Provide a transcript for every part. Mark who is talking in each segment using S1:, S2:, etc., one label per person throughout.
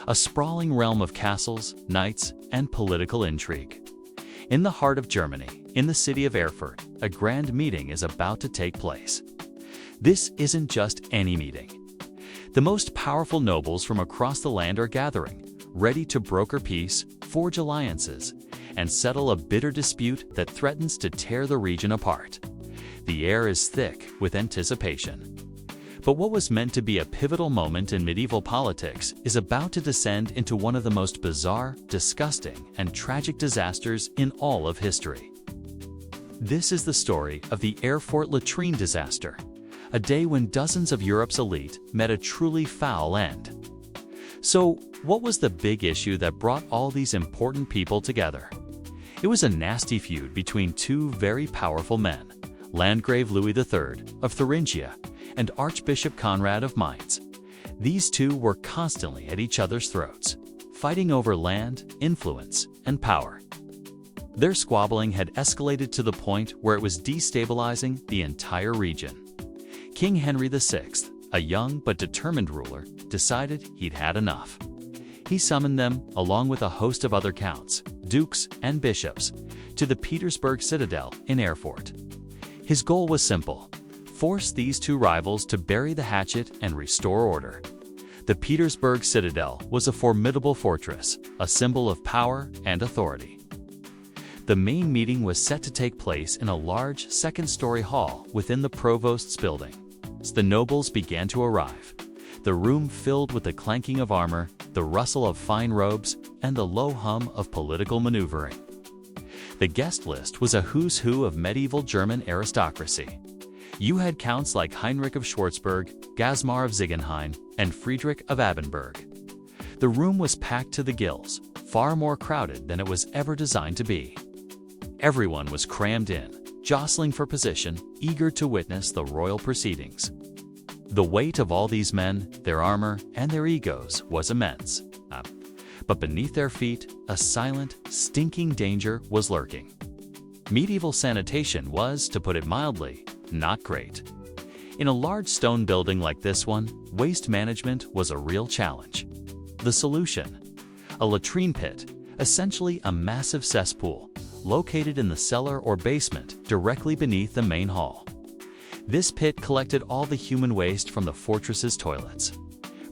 S1: a sprawling realm of castles, knights, and political intrigue. In the heart of Germany, in the city of Erfurt, a grand meeting is about to take place. This isn't just any meeting. The most powerful nobles from across the land are gathering, ready to broker peace, forge alliances, and settle a bitter dispute that threatens to tear the region apart. The air is thick with anticipation. But what was meant to be a pivotal moment in medieval politics is about to descend into one of the most bizarre, disgusting, and tragic disasters in all of history. This is the story of the Erfurt Latrine disaster, a day when dozens of Europe's elite met a truly foul end. So, what was the big issue that brought all these important people together? It was a nasty feud between two very powerful men, Landgrave Louis III of Thuringia and Archbishop Conrad of Mainz. These two were constantly at each other's throats, fighting over land, influence, and power. Their squabbling had escalated to the point where it was destabilizing the entire region. King Henry VI, a young but determined ruler, decided he'd had enough. He summoned them, along with a host of other counts, dukes, and bishops, to the Petersburg citadel in Erfurt. His goal was simple: force these two rivals to bury the hatchet and restore order. The Petersburg citadel was a formidable fortress, a symbol of power and authority. The main meeting was set to take place in a large second-story hall within the provost's building. As the nobles began to arrive, the room filled with the clanking of armor, the rustle of fine robes, and the low hum of political maneuvering. The guest list was a who's who of medieval German aristocracy. You had counts like Heinrich of Schwarzburg, Gasmar of Ziegenhain, and Friedrich of Abenberg. The room was packed to the gills, far more crowded than it was ever designed to be. Everyone was crammed in, jostling for position, eager to witness the royal proceedings. The weight of all these men, their armor, and their egos was immense. But beneath their feet, a silent, stinking danger was lurking. Medieval sanitation was, to put it mildly, not great. In a large stone building like this one, waste management was a real challenge. The solution? A latrine pit, essentially a massive cesspool, located in the cellar or basement directly beneath the main hall. This pit collected all the human waste from the fortress's toilets.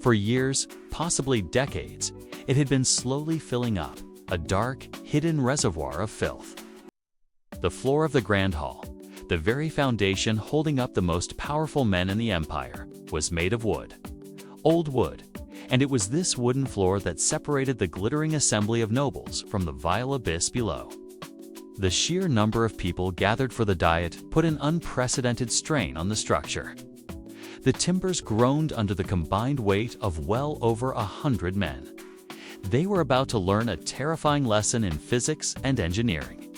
S1: For years, possibly decades, it had been slowly filling up, a dark, hidden reservoir of filth. The floor of the Grand Hall, the very foundation holding up the most powerful men in the empire, was made of wood. Old wood, and it was this wooden floor that separated the glittering assembly of nobles from the vile abyss below. The sheer number of people gathered for the diet put an unprecedented strain on the structure. The timbers groaned under the combined weight of well over 100 men. They were about to learn a terrifying lesson in physics and engineering.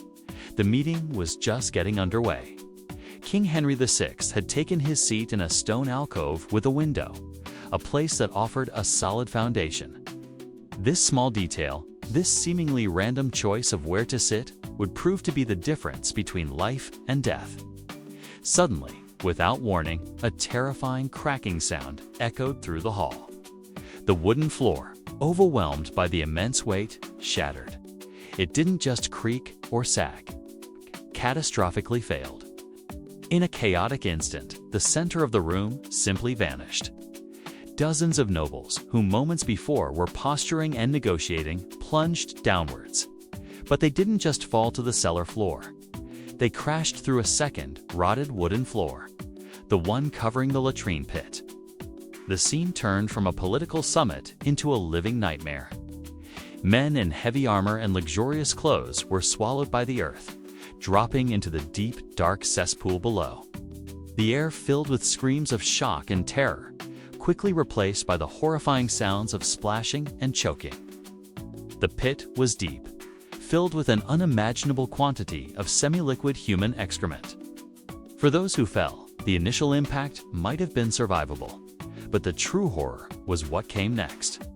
S1: The meeting was just getting underway. King Henry VI had taken his seat in a stone alcove with a window, a place that offered a solid foundation. This small detail, this seemingly random choice of where to sit, would prove to be the difference between life and death. Suddenly, without warning, a terrifying cracking sound echoed through the hall. The wooden floor, overwhelmed by the immense weight, shattered. It didn't just creak or sag. Catastrophically failed. In a chaotic instant, the center of the room simply vanished. Dozens of nobles, who moments before were posturing and negotiating, plunged downwards. But they didn't just fall to the cellar floor. They crashed through a second, rotted wooden floor, the one covering the latrine pit. The scene turned from a political summit into a living nightmare. Men in heavy armor and luxurious clothes were swallowed by the earth, dropping into the deep, dark cesspool below. The air filled with screams of shock and terror, quickly replaced by the horrifying sounds of splashing and choking. The pit was deep, filled with an unimaginable quantity of semi-liquid human excrement. For those who fell, the initial impact might have been survivable, but the true horror was what came next.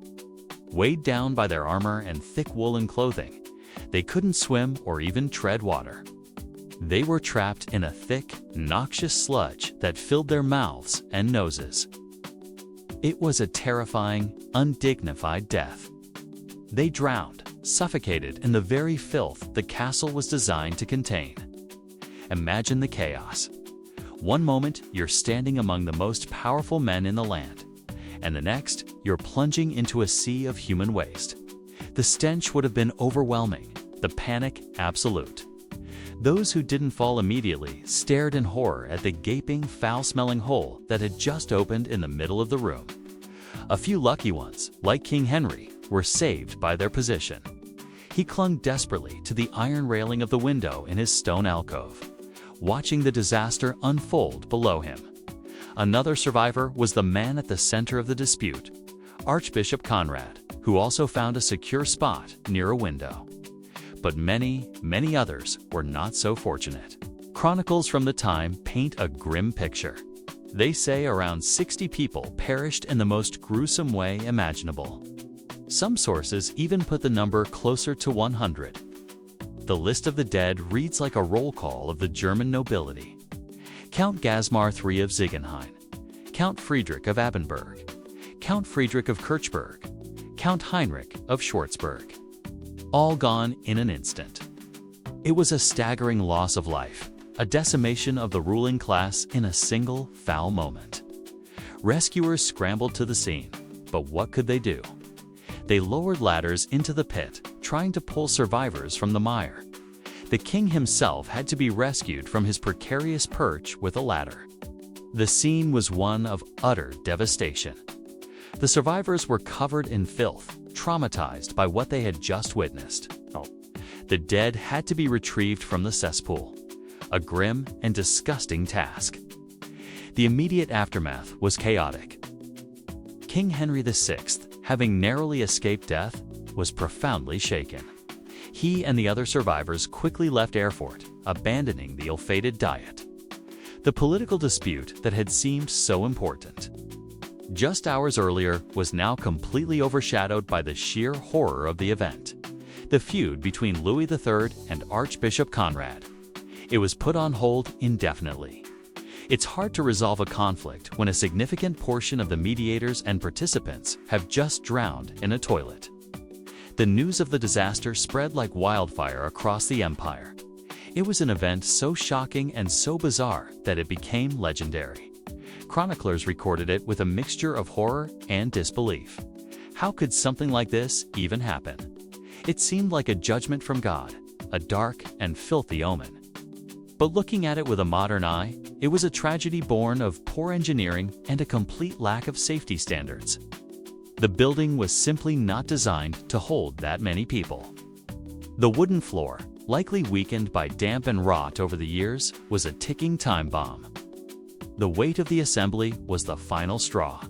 S1: Weighed down by their armor and thick woolen clothing, they couldn't swim or even tread water. They were trapped in a thick, noxious sludge that filled their mouths and noses. It was a terrifying, undignified death. They drowned, suffocated in the very filth the castle was designed to contain. Imagine the chaos. One moment, you're standing among the most powerful men in the land, and the next, you're plunging into a sea of human waste. The stench would have been overwhelming, the panic absolute. Those who didn't fall immediately stared in horror at the gaping, foul-smelling hole that had just opened in the middle of the room. A few lucky ones, like King Henry, were saved by their position. He clung desperately to the iron railing of the window in his stone alcove, watching the disaster unfold below him. Another survivor was the man at the center of the dispute, Archbishop Conrad, who also found a secure spot near a window. But many, many others were not so fortunate. Chronicles from the time paint a grim picture. They say around 60 people perished in the most gruesome way imaginable. Some sources even put the number closer to 100. The list of the dead reads like a roll call of the German nobility. Count Gasmar III of Ziegenhain, Count Friedrich of Abenberg, Count Friedrich of Kirchberg, Count Heinrich of Schwarzburg. All gone in an instant. It was a staggering loss of life, a decimation of the ruling class in a single foul moment. Rescuers scrambled to the scene, but what could they do? They lowered ladders into the pit, trying to pull survivors from the mire. The king himself had to be rescued from his precarious perch with a ladder. The scene was one of utter devastation. The survivors were covered in filth, traumatized by what they had just witnessed. The dead had to be retrieved from the cesspool, a grim and disgusting task. The immediate aftermath was chaotic. King Henry VI, having narrowly escaped death, was profoundly shaken. He and the other survivors quickly left Erfurt, abandoning the ill-fated Diet. The political dispute that had seemed so important just hours earlier was now completely overshadowed by the sheer horror of the event. The feud between Louis III and Archbishop Conrad. It was put on hold indefinitely. It's hard to resolve a conflict when a significant portion of the mediators and participants have just drowned in a toilet. The news of the disaster spread like wildfire across the empire. It was an event so shocking and so bizarre that it became legendary. Chroniclers recorded it with a mixture of horror and disbelief. How could something like this even happen? It seemed like a judgment from God, a dark and filthy omen. But looking at it with a modern eye, it was a tragedy born of poor engineering and a complete lack of safety standards. The building was simply not designed to hold that many people. The wooden floor, likely weakened by damp and rot over the years, was a ticking time bomb. The weight of the assembly was the final straw.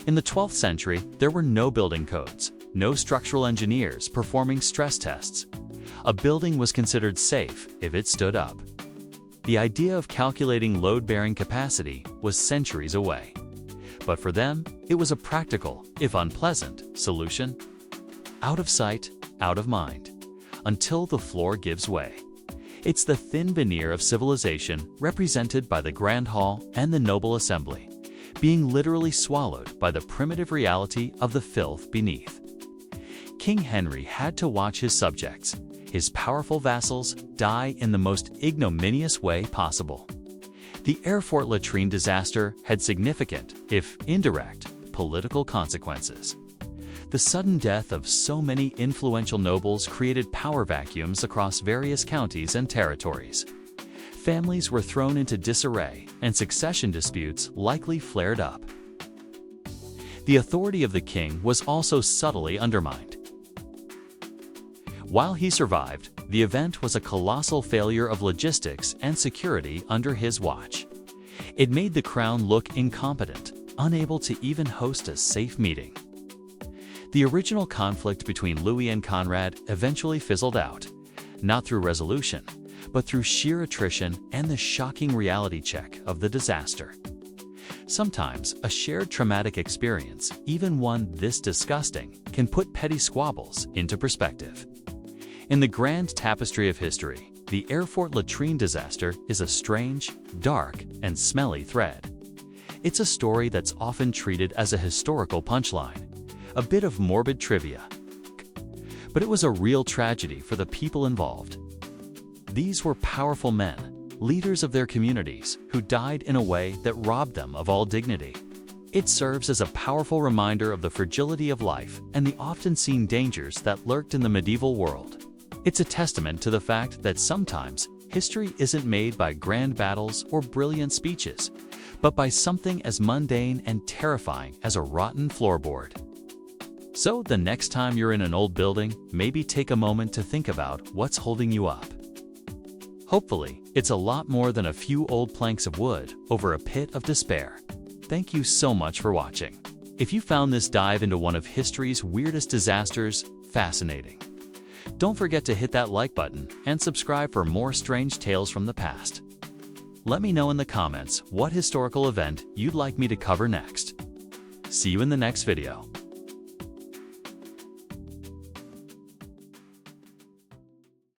S1: In the 12th century, there were no building codes, no structural engineers performing stress tests. A building was considered safe if it stood up. The idea of calculating load-bearing capacity was centuries away. But for them, it was a practical, if unpleasant, solution. Out of sight, out of mind, until the floor gives way. It's the thin veneer of civilization represented by the Grand Hall and the Noble Assembly, being literally swallowed by the primitive reality of the filth beneath. King Henry had to watch his subjects, his powerful vassals, die in the most ignominious way possible. The Erfurt Latrine disaster had significant, if indirect, political consequences. The sudden death of so many influential nobles created power vacuums across various counties and territories. Families were thrown into disarray, and succession disputes likely flared up. The authority of the king was also subtly undermined. While he survived, the event was a colossal failure of logistics and security under his watch. It made the crown look incompetent, unable to even host a safe meeting. The original conflict between Louis and Conrad eventually fizzled out, not through resolution, but through sheer attrition and the shocking reality check of the disaster. Sometimes a shared traumatic experience, even one this disgusting, can put petty squabbles into perspective. In the grand tapestry of history, the Erfurt Latrine disaster is a strange, dark, and smelly thread. It's a story that's often treated as a historical punchline, a bit of morbid trivia. But it was a real tragedy for the people involved. These were powerful men, leaders of their communities, who died in a way that robbed them of all dignity. It serves as a powerful reminder of the fragility of life and the often seen dangers that lurked in the medieval world. It's a testament to the fact that sometimes history isn't made by grand battles or brilliant speeches, but by something as mundane and terrifying as a rotten floorboard. So the next time you're in an old building, maybe take a moment to think about what's holding you up. Hopefully, it's a lot more than a few old planks of wood over a pit of despair. Thank you so much for watching. If you found this dive into one of history's weirdest disasters fascinating, don't forget to hit that like button and subscribe for more strange tales from the past. Let me know in the comments what historical event you'd like me to cover next. See you in the next video.